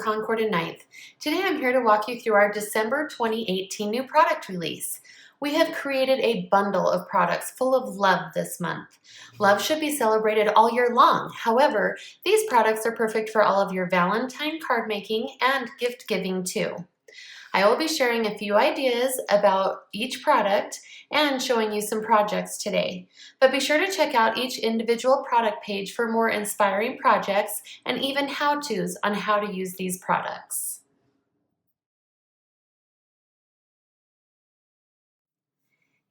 Concord 9th. Today I'm here to walk you through our December 2018 new product release. We have created a bundle of products full of love this month. Love should be celebrated all year long. However, these products are perfect for all of your Valentine card making and gift giving too. I will be sharing a few ideas about each product and showing you some projects today. But be sure to check out each individual product page for more inspiring projects and even how-tos on how to use these products.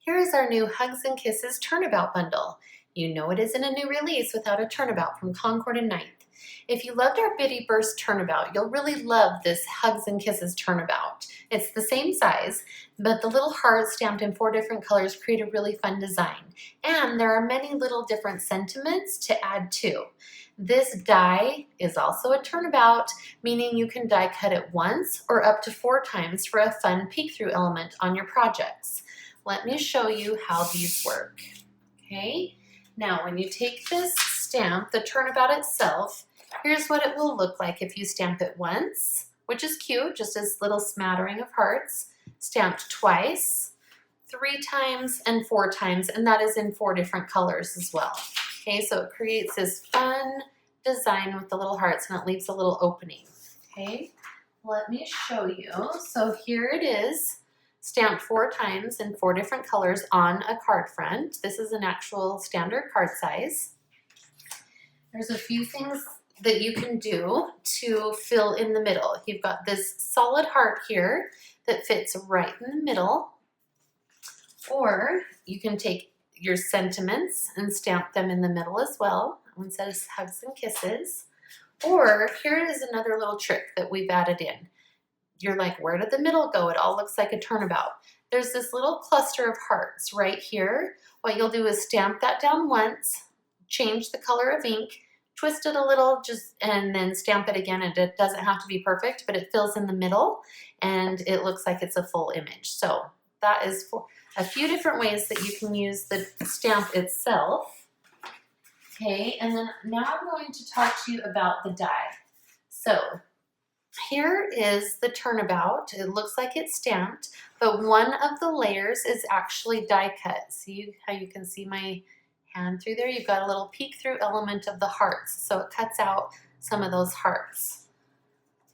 Here is our new Hugs and Kisses Turnabout bundle. You know it isn't a new release without a turnabout from Concord 9th. If you loved our Bitty Burst turnabout, you'll really love this Hugs and Kisses turnabout. It's the same size, but the little hearts stamped in 4 different colors create a really fun design. And there are many little different sentiments to add too. This die is also a turnabout, meaning you can die cut it once or up to 4 times for a fun peek-through element on your projects. Let me show you how these work. Okay, now when you take this stamp, the turnabout itself, here's what it will look like if you stamp it once, which is cute, just a little smattering of hearts, stamped twice, 3 times, and 4 times, and that is in 4 different colors as well. Okay, so it creates this fun design with the little hearts and it leaves a little opening. Okay, let me show you. So here it is, stamped 4 times in 4 different colors on a card front. This is an actual standard card size. There's a few things that you can do to fill in the middle. You've got this solid heart here that fits right in the middle, or you can take your sentiments and stamp them in the middle as well. One says Hugs and Kisses. Or here is another little trick that we've added in. You're like, where did the middle go? It all looks like a turnabout. There's this little cluster of hearts right here. What you'll do is stamp that down once, change the color of ink, twist it a little, and then stamp it again. And it doesn't have to be perfect, but it fills in the middle and it looks like it's a full image. So that is a few different ways that you can use the stamp itself. Okay, and then now I'm going to talk to you about the die. So here is the turnabout. It looks like it's stamped, but one of the layers is actually die cut. See how you can see my hand through there? You've got a little peek through element of the hearts, so it cuts out some of those hearts.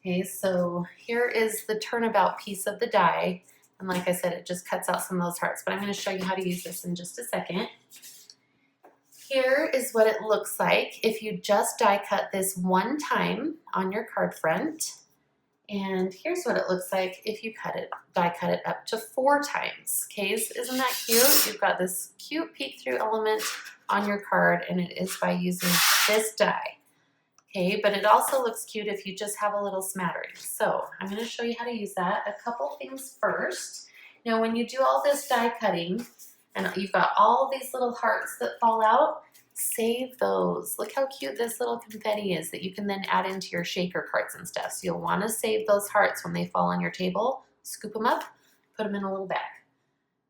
Okay, so here is the turnabout piece of the die, and like I said, it just cuts out some of those hearts, but I'm going to show you how to use this in just a second. Here is what it looks like if you just die cut this one time on your card front. And here's what it looks like if you die cut it up to 4 times. Okay, isn't that cute? You've got this cute peek through element on your card, and it is by using this die. Okay, but it also looks cute if you just have a little smattering. So I'm going to show you how to use that. A couple things first. Now when you do all this die cutting, and you've got all these little hearts that fall out, save those. Look how cute this little confetti is that you can then add into your shaker cards and stuff. So you'll want to save those hearts when they fall on your table. Scoop them up, put them in a little bag.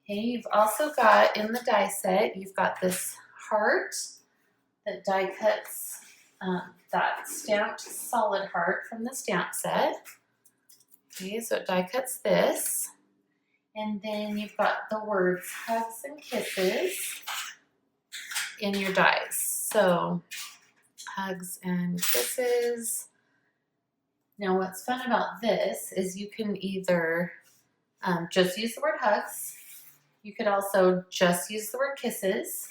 Okay, you've also got in the die set, you've got this heart that die cuts that stamped solid heart from the stamp set. Okay, so it die cuts this. And then you've got the words Hugs and Kisses in your dies. So Hugs and Kisses. Now what's fun about this is you can either just use the word hugs. You could also just use the word kisses,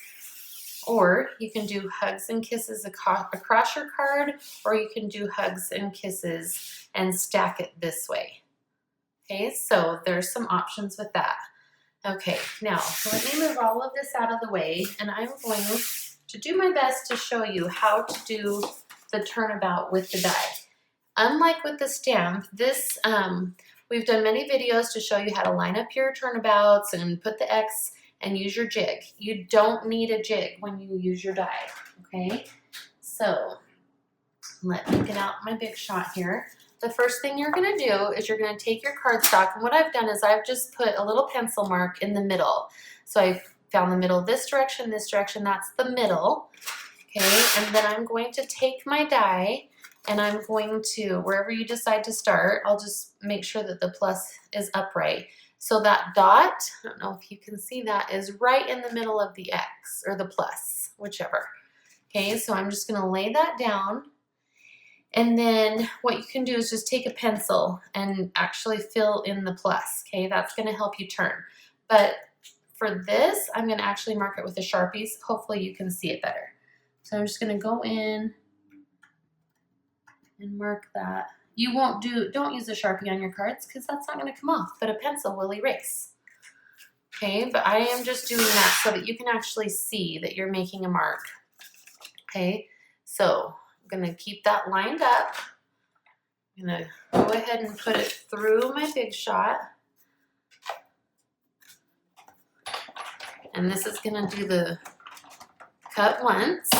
or you can do Hugs and Kisses across your card, or you can do Hugs and Kisses and stack it this way. Okay, so there's some options with that. Okay, now let me move all of this out of the way, and I'm going to do my best to show you how to do the turnabout with the die. Unlike with the stamp, this we've done many videos to show you how to line up your turnabouts and put the X and use your jig. You don't need a jig when you use your die, okay? So let me get out my big shot here. The first thing you're going to do is you're going to take your cardstock, and what I've done is I've just put a little pencil mark in the middle. So I found the middle this direction, that's the middle. Okay, and then I'm going to take my die and I'm going to, wherever you decide to start, I'll just make sure that the plus is upright. So that dot, I don't know if you can see that, is right in the middle of the X, or the plus, whichever. Okay, so I'm just gonna lay that down. And then what you can do is just take a pencil and actually fill in the plus, okay? That's gonna help you turn. But for this, I'm gonna actually mark it with the Sharpies. Hopefully you can see it better. So I'm just gonna go in and mark that. You don't use a Sharpie on your cards because that's not gonna come off, but a pencil will erase. Okay, but I am just doing that so that you can actually see that you're making a mark. Okay, so I'm gonna keep that lined up. I'm gonna go ahead and put it through my big shot. And this is gonna do the cut once.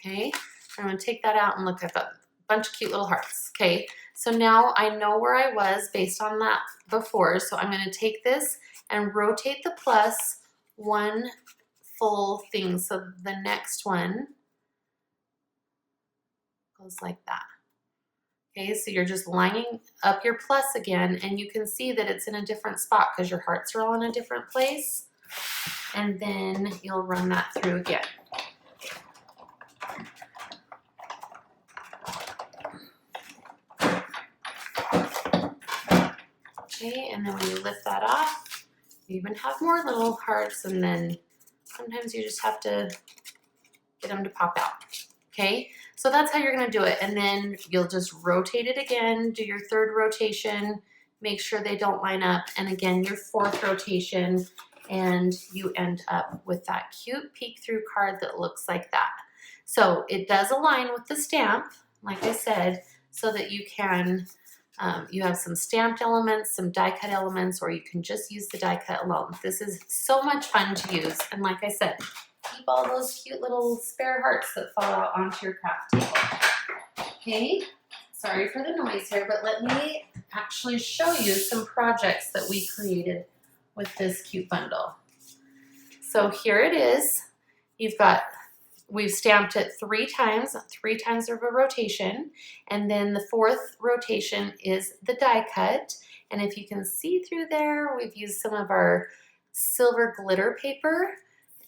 Okay, I'm gonna take that out and look, I've got a bunch of cute little hearts. Okay, so now I know where I was based on that before, so I'm gonna take this and rotate the plus one full thing. So the next one goes like that. Okay, so you're just lining up your plus again, and you can see that it's in a different spot because your hearts are all in a different place. And then you'll run that through again. Okay, and then when you lift that off, you even have more little hearts, and then sometimes you just have to get them to pop out. Okay, so that's how you're gonna do it. And then you'll just rotate it again, do your third rotation, make sure they don't line up, and again, your fourth rotation, and you end up with that cute peek through card that looks like that. So it does align with the stamp, like I said, so that you can, you have some stamped elements, some die cut elements, or you can just use the die cut alone. This is so much fun to use, and like I said, keep all those cute little spare hearts that fall out onto your craft table. Okay, sorry for the noise here, but let me actually show you some projects that we created with this cute bundle. So here it is. We've stamped it three times of a rotation, and then the fourth rotation is the die cut. And if you can see through there, we've used some of our silver glitter paper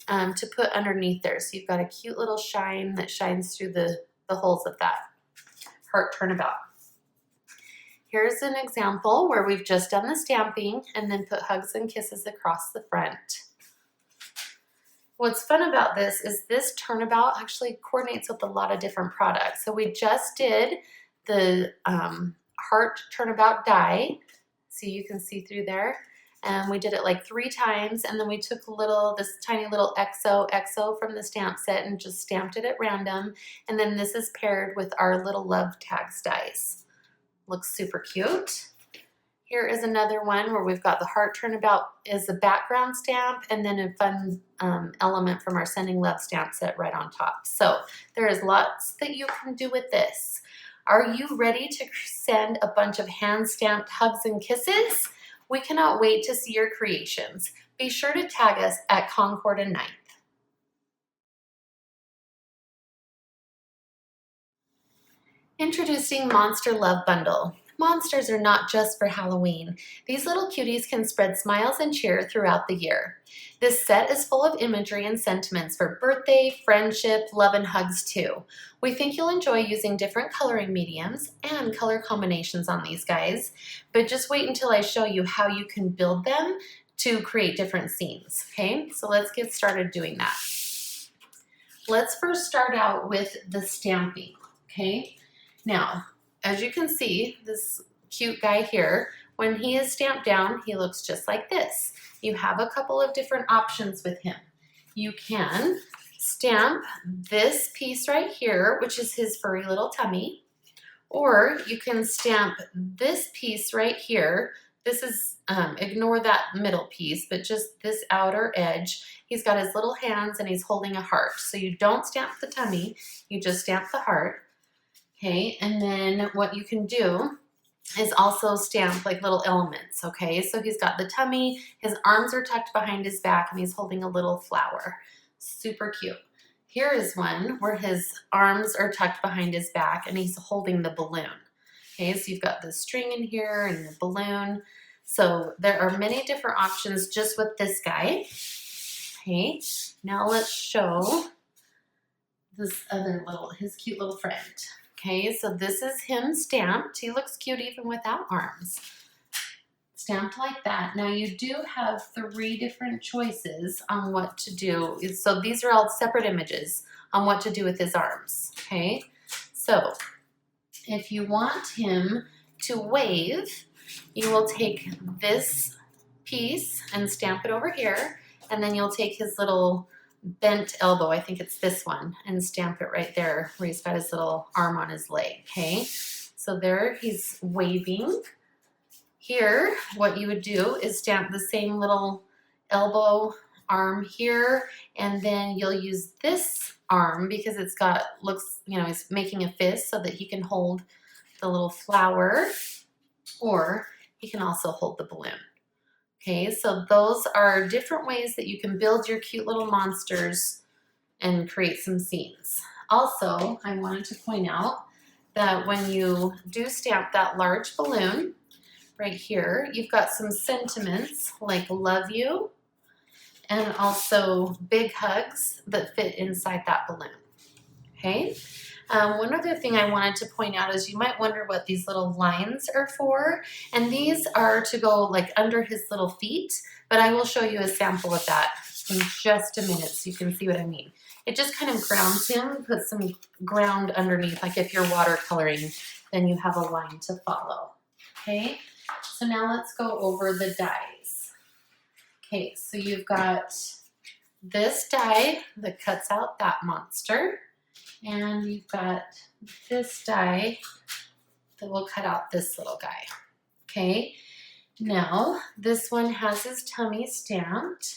to put underneath there. So you've got a cute little shine that shines through the holes of that heart turnabout. Here's an example where we've just done the stamping and then put hugs and kisses across the front. What's fun about this is this turnabout actually coordinates with a lot of different products. So we just did the heart turnabout die, so you can see through there. And we did it like 3 times, and then we took this tiny little XO from the stamp set and just stamped it at random. And then this is paired with our little love tags dies. Looks super cute. Here is another one where we've got the heart turnabout as the background stamp, and then a fun element from our Sending Love stamp set right on top. So there is lots that you can do with this. Are you ready to send a bunch of hand-stamped hugs and kisses? We cannot wait to see your creations. Be sure to tag us at Concord 9th. Introducing Monster Love Bundle. Monsters are not just for Halloween. These little cuties can spread smiles and cheer throughout the year. This set is full of imagery and sentiments for birthday, friendship, love, and hugs too. We think you'll enjoy using different coloring mediums and color combinations on these guys, but just wait until I show you how you can build them to create different scenes, okay? So let's get started doing that. Let's first start out with the stamping, okay? Now, as you can see, this cute guy here, when he is stamped down, he looks just like this. You have a couple of different options with him. You can stamp this piece right here, which is his furry little tummy, or you can stamp this piece right here. This is, ignore that middle piece, but just this outer edge. He's got his little hands and he's holding a heart. So you don't stamp the tummy, you just stamp the heart. Okay, and then what you can do is also stamp like little elements, okay? So he's got the tummy, his arms are tucked behind his back, and he's holding a little flower. Super cute. Here is one where his arms are tucked behind his back and he's holding the balloon. Okay, so you've got the string in here and the balloon. So there are many different options just with this guy. Okay, now let's show this other his cute little friend. Okay, so this is him stamped. He looks cute even without arms. Stamped like that. Now you do have 3 different choices on what to do. So these are all separate images on what to do with his arms. Okay, so if you want him to wave, you will take this piece and stamp it over here, and then you'll take his little bent elbow, I think it's this one, and stamp it right there where he's got his little arm on his leg. Okay, so there he's waving. Here, what you would do is stamp the same little elbow arm here, and then you'll use this arm because it's got, he's making a fist so that he can hold the little flower, or he can also hold the balloon. Okay, so those are different ways that you can build your cute little monsters and create some scenes. Also, I wanted to point out that when you do stamp that large balloon, right here, you've got some sentiments like love you and also big hugs that fit inside that balloon. Okay. One other thing I wanted to point out is you might wonder what these little lines are for, and these are to go like under his little feet, but I will show you a sample of that in just a minute so you can see what I mean. It just kind of grounds him, puts some ground underneath, like if you're watercoloring, then you have a line to follow. Okay. So now let's go over the dies. Okay, so you've got this die that cuts out that monster, and you've got this die that will cut out this little guy. Okay, now this one has his tummy stamped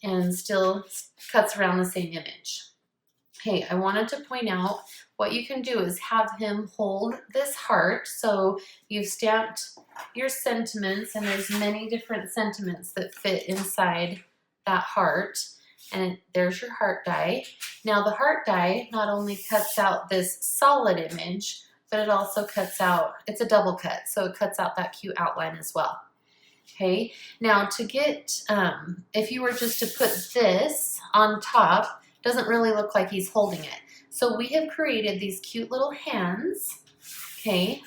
and still cuts around the same image. Okay, I wanted to point out what you can do is have him hold this heart. So you've stamped your sentiments, and there's many different sentiments that fit inside that heart. And there's your heart die. Now the heart die not only cuts out this solid image, but it also cuts out, it's a double cut, so it cuts out that cute outline as well. Okay, now to get, if you were just to put this on top, doesn't really look like he's holding it. So we have created these cute little hands. Okay,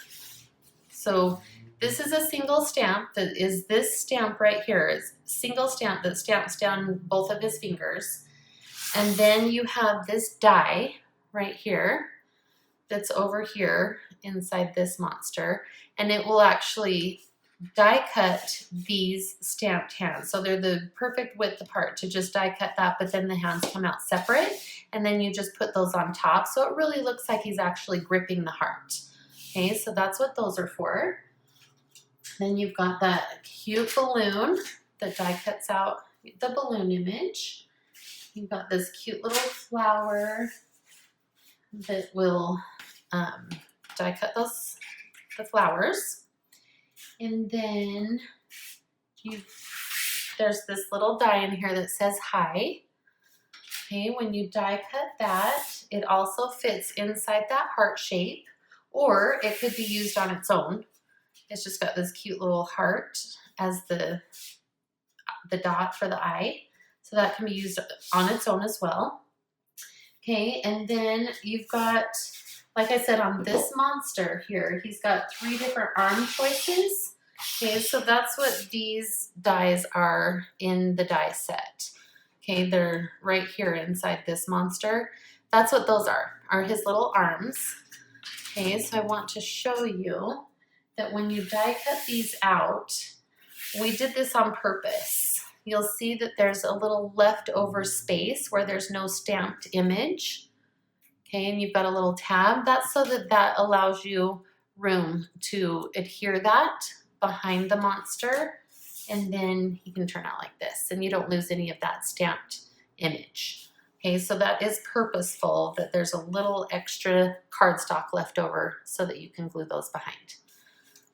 so this is a single stamp that is this stamp right here. It's a single stamp that stamps down both of his fingers. And then you have this die right here that's over here inside this monster, and it will actually die cut these stamped hands. So they're the perfect width apart to just die cut that, but then the hands come out separate, and then you just put those on top. So it really looks like he's actually gripping the heart. Okay, so that's what those are for. Then you've got that cute balloon that die cuts out the balloon image. You've got this cute little flower that will die cut the flowers. And then there's this little die in here that says hi. Okay, when you die cut that, it also fits inside that heart shape, or it could be used on its own. It's just got this cute little heart as the dot for the eye. So that can be used on its own as well. Okay, and then you've got, like I said, on this monster here, he's got 3 different arm choices. Okay, so that's what these dies are in the die set. Okay, they're right here inside this monster. That's what those are his little arms. Okay, so I want to show you that when you die cut these out, we did this on purpose. You'll see that there's a little leftover space where there's no stamped image. Okay, and you've got a little tab. That's so that allows you room to adhere that behind the monster, and then he can turn out like this, and you don't lose any of that stamped image. Okay, so that is purposeful, that there's a little extra cardstock left over so that you can glue those behind.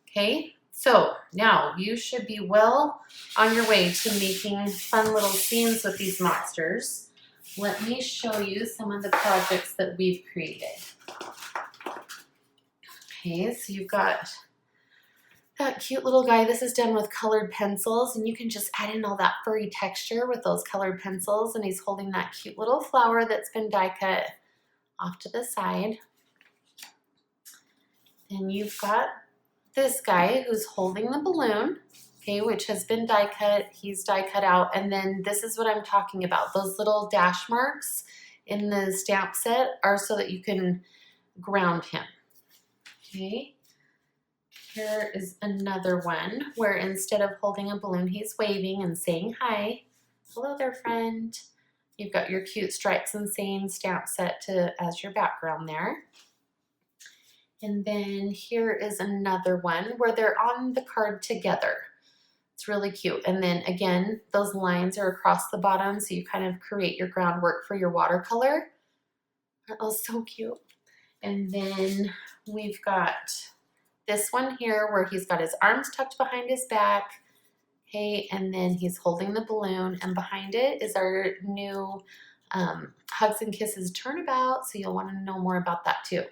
Okay, So now you should be well on your way to making fun little scenes with these monsters. Let me show you some of the projects that we've created. Okay, so you've got that cute little guy. This is done with colored pencils, and you can just add in all that furry texture with those colored pencils, and he's holding that cute little flower that's been die cut off to the side. Then you've got this guy who's holding the balloon, okay, which has been die cut. He's die cut out. And then this is what I'm talking about. Those little dash marks in the stamp set are so that you can ground him. Okay. Here is another one where instead of holding a balloon, he's waving and saying hi. Hello there, friend. You've got your cute stripes and saying stamp set as your background there. And then here is another one where they're on the card together. It's really cute. And then again, those lines are across the bottom, so you kind of create your groundwork for your watercolor. That was so cute. And then we've got this one here where he's got his arms tucked behind his back. Okay, and then he's holding the balloon, and behind it is our new Hugs and Kisses turnabout, so you'll want to know more about that too.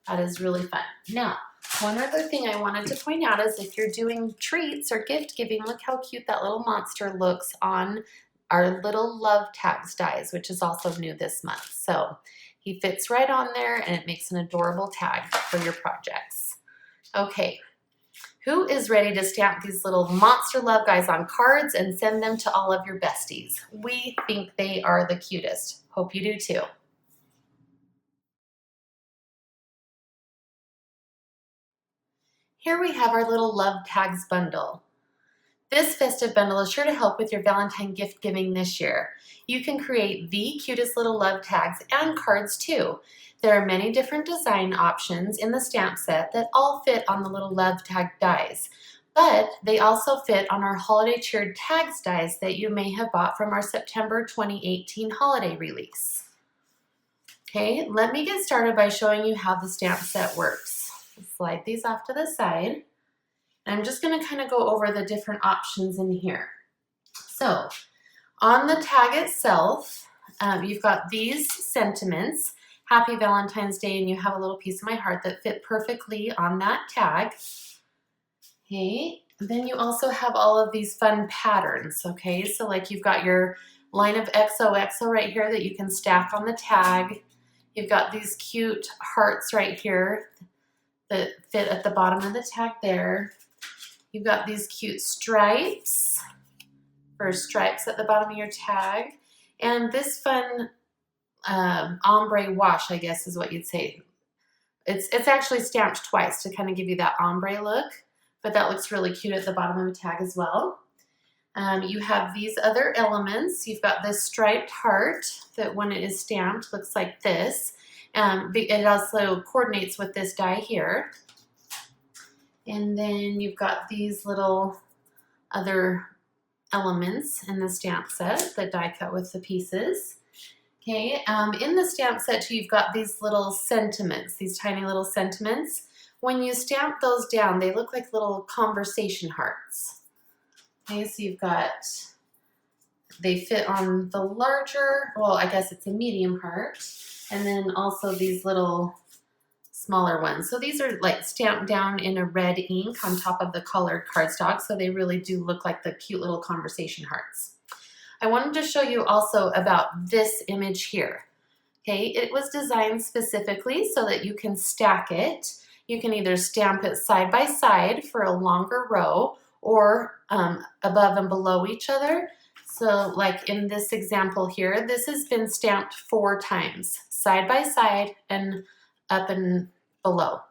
That is really fun. Now, one other thing I wanted to point out is if you're doing treats or gift giving, look how cute that little monster looks on our little love tags dies, which is also new this month. So he fits right on there, and it makes an adorable tag for your projects. Okay, who is ready to stamp these little monster love guys on cards and send them to all of your besties? We think they are the cutest. Hope you do too. Here we have our little love tags bundle. This festive bundle is sure to help with your Valentine gift giving this year. You can create the cutest little love tags and cards too. There are many different design options in the stamp set that all fit on the little love tag dies, but they also fit on our holiday cheered tags dies that you may have bought from our September 2018 holiday release. Okay, let me get started by showing you how the stamp set works. Slide these off to the side. And I'm just going to kind of go over the different options in here. So on the tag itself, you've got these sentiments, Happy Valentine's Day, and you have a little piece of my heart that fit perfectly on that tag. Okay, and then you also have all of these fun patterns, okay? So like you've got your line of XOXO right here that you can stack on the tag. You've got these cute hearts right here that fit at the bottom of the tag there. You've got these cute stripes for stripes at the bottom of your tag. And this fun ombre wash, I guess is what you'd say. It's actually stamped twice to kind of give you that ombre look, but that looks really cute at the bottom of the tag as well. You have these other elements. You've got this striped heart that when it is stamped looks like this. It also coordinates with this die here. And then you've got these little other elements in the stamp set that die cut with the pieces. Okay, in the stamp set too, you've got these little sentiments, these tiny little sentiments. When you stamp those down, they look like little conversation hearts. Okay, so you've got, they fit on the larger, well, I guess it's a medium heart. And then also these little smaller ones. So these are like stamped down in a red ink on top of the colored cardstock. So they really do look like the cute little conversation hearts. I wanted to show you also about this image here. Okay, it was designed specifically so that you can stack it. You can either stamp it side by side for a longer row or above and below each other. So like in this example here, this has been stamped 4 times, side by side and up and below.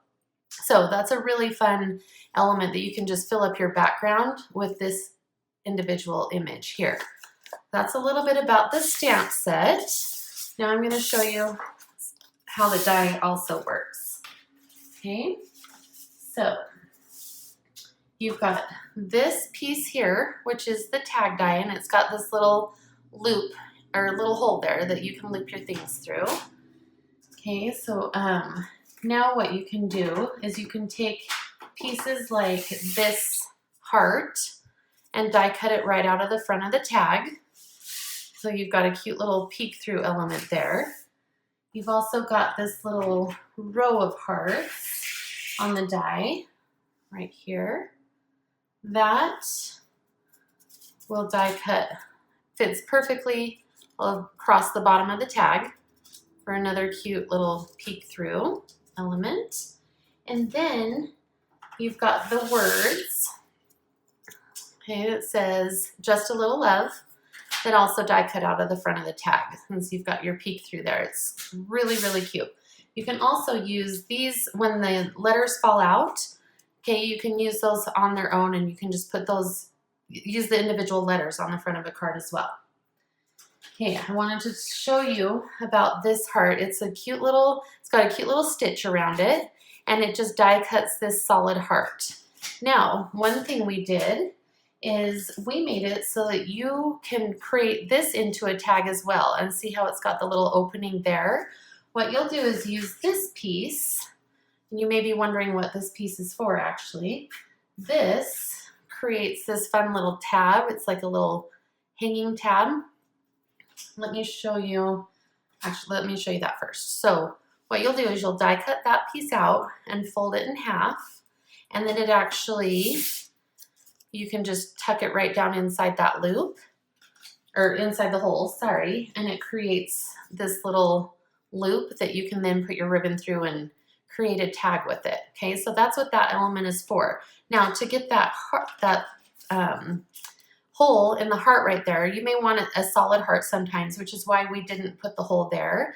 So that's a really fun element that you can just fill up your background with this individual image here. That's a little bit about the stamp set. Now I'm going to show you how the die also works. Okay, so you've got this piece here, which is the tag die, and it's got this little loop or little hole there that you can loop your things through. Okay, so now what you can do is you can take pieces like this heart and die cut it right out of the front of the tag. So you've got a cute little peek through element there. You've also got this little row of hearts on the die right here. That will die cut, fits perfectly across the bottom of the tag for another cute little peek through element. And then you've got the words, okay, it says just a little love, that also die cut out of the front of the tag. And so you've got your peek through there. It's really, really cute. You can also use these when the letters fall out. Okay, you can use those on their own, and you can just put those, use the individual letters on the front of a card as well. Okay, I wanted to show you about this heart. It's a cute little, it's got a cute little stitch around it, and it just die cuts this solid heart. Now, one thing we did is we made it so that you can create this into a tag as well, and see how it's got the little opening there. What you'll do is use this piece, and you may be wondering what this piece is for actually. This creates this fun little tab. It's like a little hanging tab. Let me show you, actually let me show you that first. So what you'll do is you'll die cut that piece out and fold it in half, and then it actually, you can just tuck it right down inside that loop, or inside the hole, sorry, and it creates this little loop that you can then put your ribbon through and create a tag with it. Okay, so that's what that element is for. Now, to get that heart, hole in the heart right there, you may want a solid heart sometimes, which is why we didn't put the hole there.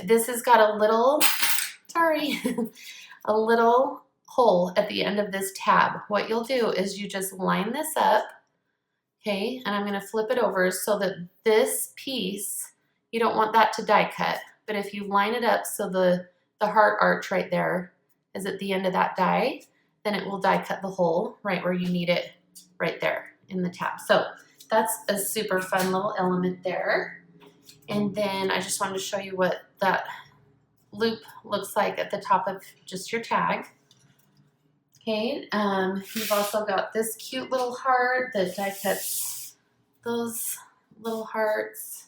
This has got a little, sorry, a little hole at the end of this tab. What you'll do is you just line this up, okay, and I'm going to flip it over so that this piece, you don't want that to die cut, but if you line it up so the heart arch right there is at the end of that die, then it will die cut the hole right where you need it, right there in the tab. So that's a super fun little element there. And then I just wanted to show you what that loop looks like at the top of just your tag. Okay, you've also got this cute little heart that die cuts those little hearts.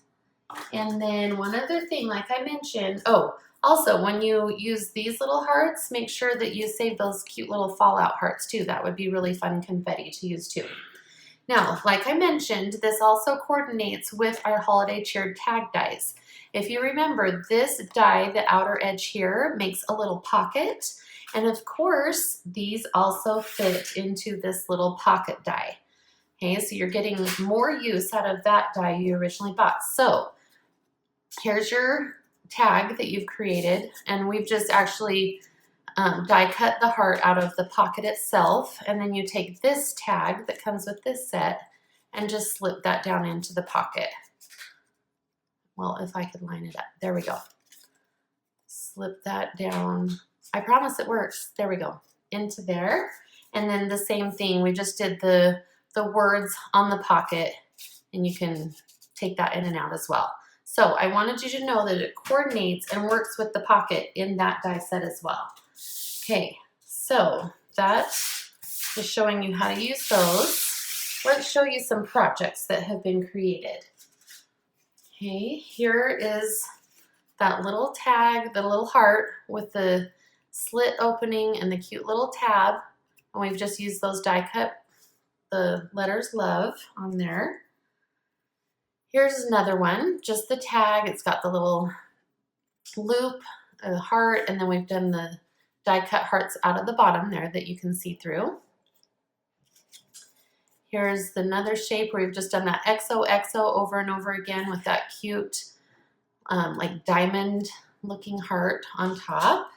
And then one other thing, like I mentioned, oh, also when you use these little hearts, make sure that you save those cute little fallout hearts too. That would be really fun confetti to use too. Now, like I mentioned, this also coordinates with our holiday cheered tag dies. If you remember, this die, the outer edge here, makes a little pocket. And of course, these also fit into this little pocket die. Okay, so you're getting more use out of that die you originally bought. So here's your tag that you've created, and we've just actually die cut the heart out of the pocket itself, and then you take this tag that comes with this set and just slip that down into the pocket. Well, if I could line it up, there we go. Slip that down. I promise it works. There we go, into there. And then the same thing, we just did the words on the pocket, and you can take that in and out as well. So I wanted you to know that it coordinates and works with the pocket in that die set as well. Okay, so that is showing you how to use those. Let's show you some projects that have been created. Okay, here is that little tag, the little heart with the slit opening and the cute little tab. And we've just used those die cut the letters love on there. Here's another one, just the tag. It's got the little loop, a heart, and then we've done the die cut hearts out of the bottom there that you can see through. Here's another shape where we've just done that XOXO over and over again with that cute like diamond looking heart on top.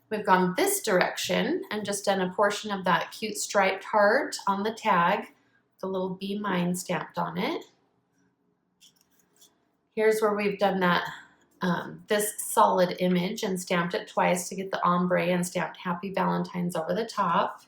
We've gone this direction and just done a portion of that cute striped heart on the tag, the little Be Mine stamped on it. Here's where we've done that, this solid image and stamped it twice to get the ombre and stamped Happy Valentine's over the top.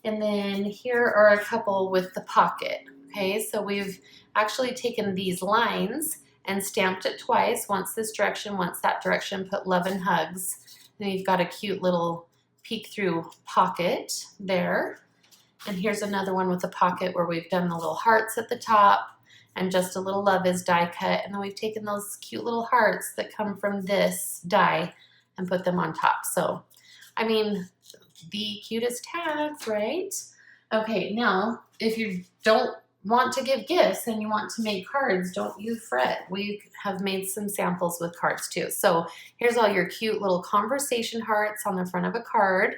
And then here are a couple with the pocket. Okay, so we've actually taken these lines and stamped it twice, once this direction, once that direction, put love and hugs. And you've got a cute little peek through pocket there. And here's another one with a pocket where we've done the little hearts at the top and just a little love is die cut. And then we've taken those cute little hearts that come from this die and put them on top. So, I mean, the cutest tags, right? Okay, now, if you don't want to give gifts and you want to make cards, don't you fret. We have made some samples with cards too. So here's all your cute little conversation hearts on the front of a card.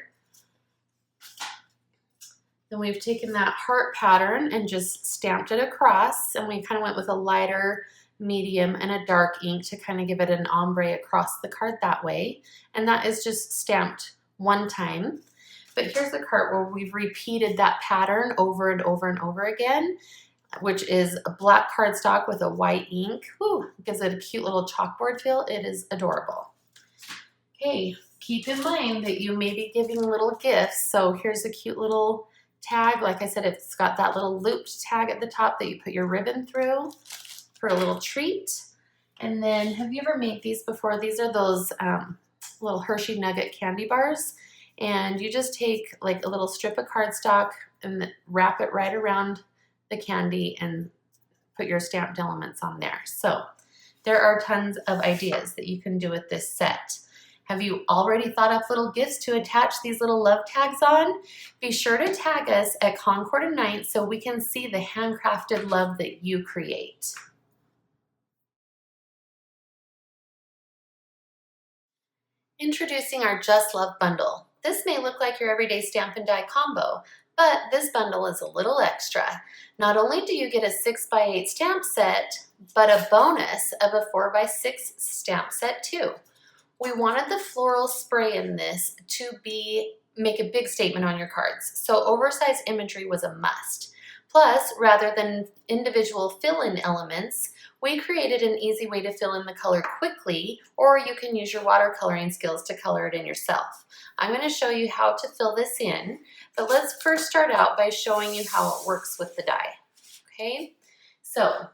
Then we've taken that heart pattern and just stamped it across, and we kind of went with a lighter, medium, and a dark ink to kind of give it an ombre across the card that way. And that is just stamped one time. But here's the card where we've repeated that pattern over and over and over again, which is a black cardstock with a white ink. Whew, gives it a cute little chalkboard feel. It is adorable. Okay, keep in mind that you may be giving little gifts. So here's a cute little tag. Like I said, it's got that little looped tag at the top that you put your ribbon through for a little treat. And then, have you ever made these before? These are those little Hershey Nugget candy bars. And you just take like a little strip of cardstock and wrap it right around the candy and put your stamped elements on there. So there are tons of ideas that you can do with this set. Have you already thought up little gifts to attach these little love tags on? Be sure to tag us at Concord 9th so we can see the handcrafted love that you create. Introducing our Just Love bundle. This may look like your everyday stamp and die combo, but this bundle is a little extra. Not only do you get a 6x8 stamp set, but a bonus of a 4x6 stamp set too. We wanted the floral spray in this to make a big statement on your cards, so oversized imagery was a must. Plus, rather than individual fill-in elements, we created an easy way to fill in the color quickly, or you can use your watercoloring skills to color it in yourself. I'm going to show you how to fill this in, but let's first start out by showing you how it works with the die. Okay, so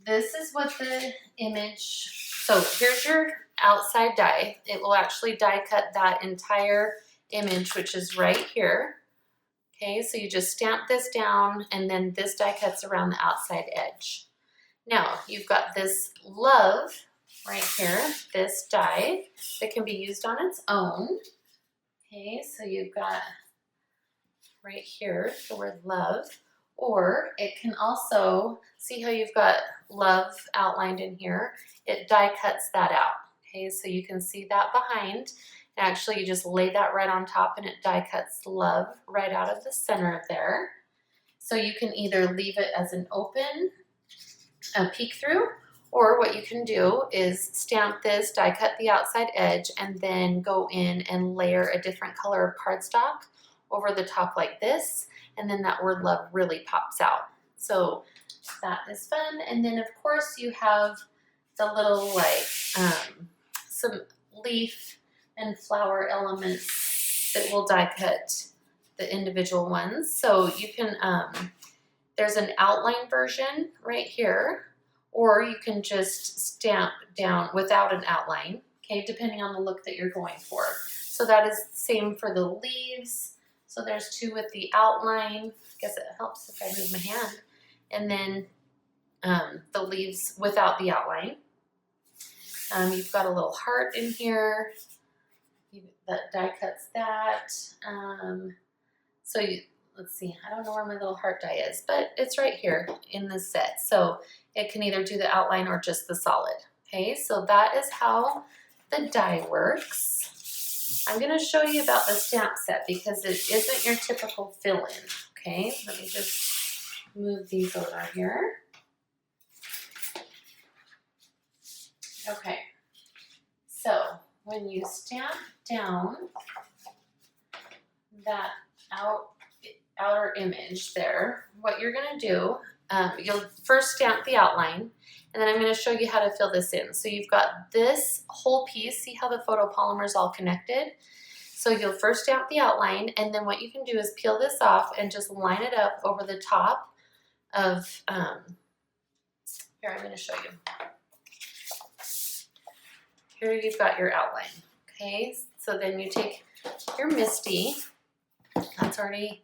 this is what the image, so here's your outside die. It will actually die cut that entire image, which is right here. Okay, so you just stamp this down and then this die cuts around the outside edge. Now, you've got this love right here, this die that can be used on its own. Okay, so you've got right here the word love, or it can also, see how you've got love outlined in here? It die cuts that out. Okay, so you can see that behind. Actually, you just lay that right on top and it die cuts love right out of the center there. So you can either leave it as an open, a peek through, or what you can do is stamp this, die cut the outside edge, and then go in and layer a different color of cardstock over the top like this, and then that word love really pops out. So that is fun. And then of course you have the little like some leaf and flower elements that will die cut the individual ones. So you can, there's an outline version right here, or you can just stamp down without an outline, okay, depending on the look that you're going for. So that is the same for the leaves. So there's two with the outline. I guess it helps if I move my hand. And then the leaves without the outline. You've got a little heart in here. That die cuts that. So let's see, I don't know where my little heart die is, but it's right here in this set. So it can either do the outline or just the solid. Okay, so that is how the die works. I'm going to show you about the stamp set because it isn't your typical fill-in. Okay, let me just move these over here. Okay, so when you stamp down that outer image there, what you're going to do, you'll first stamp the outline, and then I'm going to show you how to fill this in. So you've got this whole piece, see how the photopolymer is all connected? So you'll first stamp the outline, and then what you can do is peel this off and just line it up over the top of, here I'm going to show you. Here you've got your outline, okay? So then you take your MISTI That's already,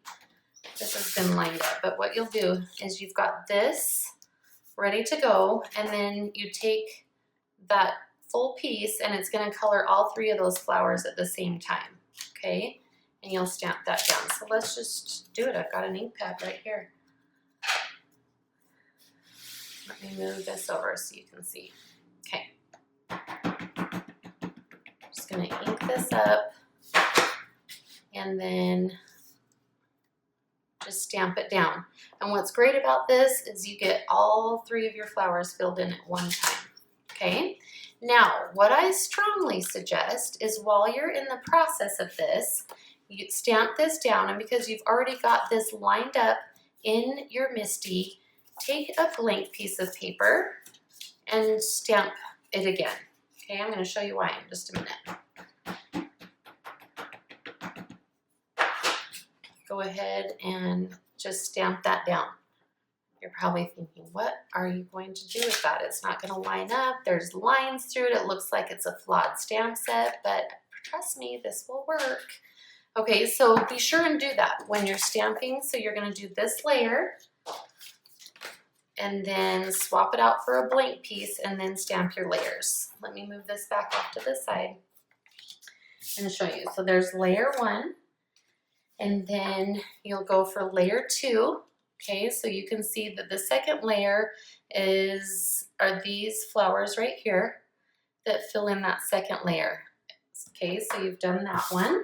this has been lined up. But what you'll do is you've got this ready to go, and then you take that full piece and it's gonna color all 3 of those flowers at the same time, okay? And you'll stamp that down. So let's just do it. I've got an ink pad right here. Let me move this over so you can see. Okay. Just gonna ink this up and then just stamp it down. And what's great about this is you get all 3 of your flowers filled in at one time, okay? Now, what I strongly suggest is while you're in the process of this, you stamp this down, and because you've already got this lined up in your MISTI, take a blank piece of paper and stamp it again. Okay, I'm gonna show you why in just a minute. Go ahead and just stamp that down. You're probably thinking, what are you going to do with that? It's not gonna line up. There's lines through it. It looks like it's a flawed stamp set, but trust me, this will work. Okay, so be sure and do that when you're stamping. So you're gonna do this layer and then swap it out for a blank piece and then stamp your layers. Let me move this back off to the side and show you. So there's layer 1, and then you'll go for layer 2. Okay, so you can see that the second layer are these flowers right here that fill in that second layer. Okay, so you've done that one.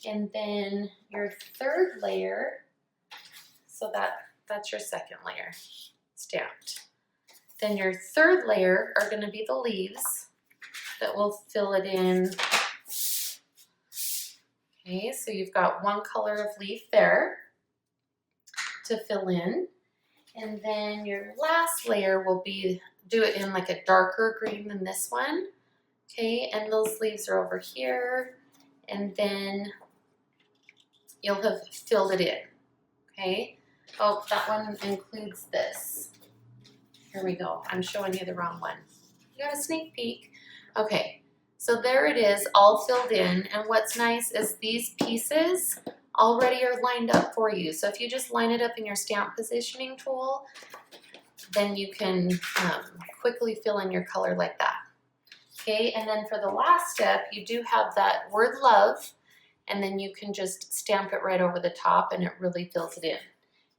And then your third layer, so that's your second layer stamped. Then your third layer are going to be the leaves that will fill it in. Okay, so you've got one color of leaf there to fill in. And then your last layer will be, do it in like a darker green than this one. Okay, and those leaves are over here. And then you'll have filled it in, okay? Oh, that one includes this. Here we go. I'm showing you the wrong one. You got a sneak peek. Okay, so there it is, all filled in. And what's nice is these pieces already are lined up for you. So if you just line it up in your stamp positioning tool, then you can quickly fill in your color like that. Okay, and then for the last step, you do have that word love, and then you can just stamp it right over the top and it really fills it in.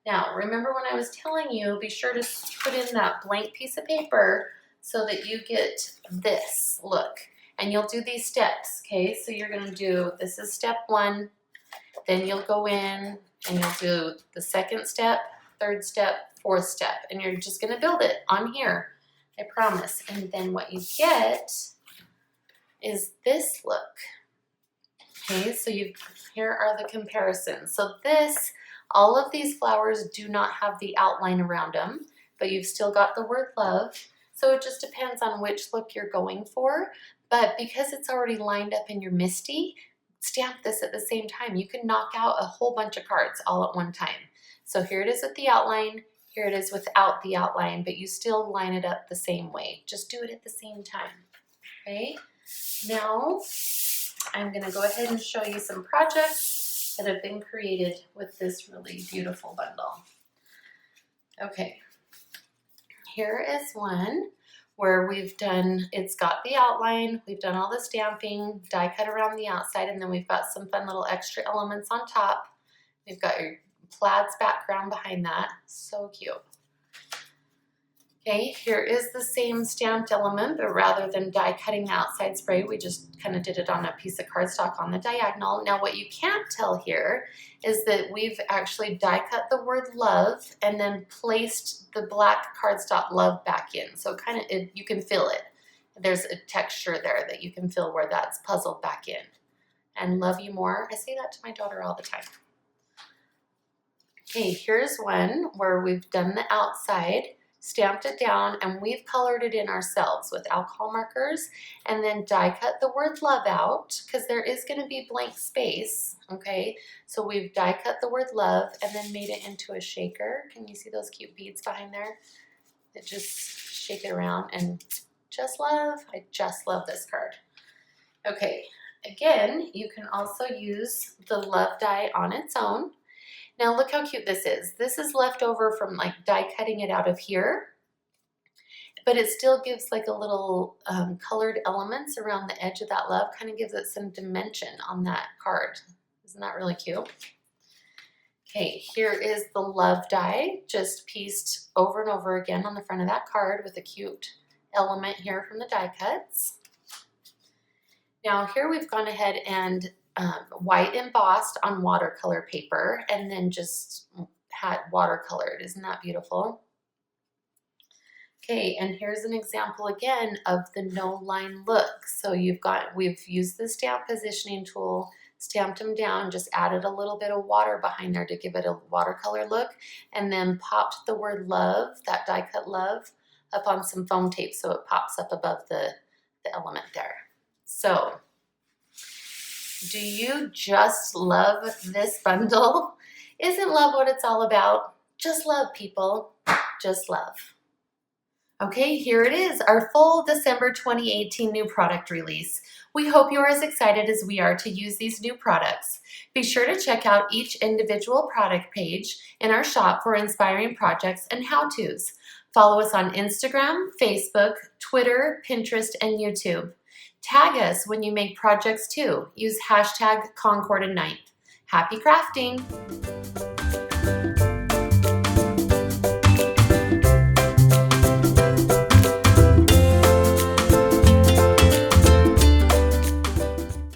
Now, remember when I was telling you, be sure to put in that blank piece of paper so that you get this look. And you'll do these steps, okay? So you're gonna do, this is step 1, then you'll go in and you'll do the second step, third step, fourth step, and you're just gonna build it on here, I promise. And then what you get is this look. Okay, so here are the comparisons. So all of these flowers do not have the outline around them, but you've still got the word love. So it just depends on which look you're going for. But because it's already lined up in your MISTI, stamp this at the same time. You can knock out a whole bunch of cards all at one time. So here it is with the outline, here it is without the outline, but you still line it up the same way. Just do it at the same time, okay? Now, I'm gonna go ahead and show you some projects that have been created with this really beautiful bundle. Okay, here is one where we've done, it's got the outline, we've done all the stamping, die cut around the outside, and then we've got some fun little extra elements on top. We've got your plaid's background behind that, so cute. Okay, here is the same stamped element, but rather than die cutting the outside spray, we just kind of did it on a piece of cardstock on the diagonal. Now what you can't tell here is that we've actually die cut the word love and then placed the black cardstock love back in. So kind of, you can feel it. There's a texture there that you can feel where that's puzzled back in. And love you more, I say that to my daughter all the time. Okay, here's one where we've done the outside, stamped it down, and we've colored it in ourselves with alcohol markers, and then die cut the word love out because there is going to be blank space, okay? So we've die cut the word love and then made it into a shaker. Can you see those cute beads behind there? That just shake it around and just love. I just love this card. Okay, Again, you can also use the love die on its own. Now look how cute this is. This is left over from like die cutting it out of here, but it still gives like a little colored elements around the edge of that love, kind of gives it some dimension on that card. Isn't that really cute? Okay, here is the love die, just pieced over and over again on the front of that card with a cute element here from the die cuts. Now here we've gone ahead and white embossed on watercolor paper and then just had watercolored. Isn't that beautiful? Okay, and here's an example again of the no line look. So we've used the stamp positioning tool, stamped them down, just added a little bit of water behind there to give it a watercolor look, and then popped the word love, that die cut love, up on some foam tape so it pops up above the element there. So, do you just love this bundle? Isn't love what it's all about? Just love, people. Just love. Okay, here it is, our full December 2018 new product release. We hope you're as excited as we are to use these new products. Be sure to check out each individual product page in our shop for inspiring projects and how-tos. Follow us on Instagram, Facebook, Twitter, Pinterest, and YouTube. Tag us when you make projects too. Use hashtag Concord 9th. Happy crafting!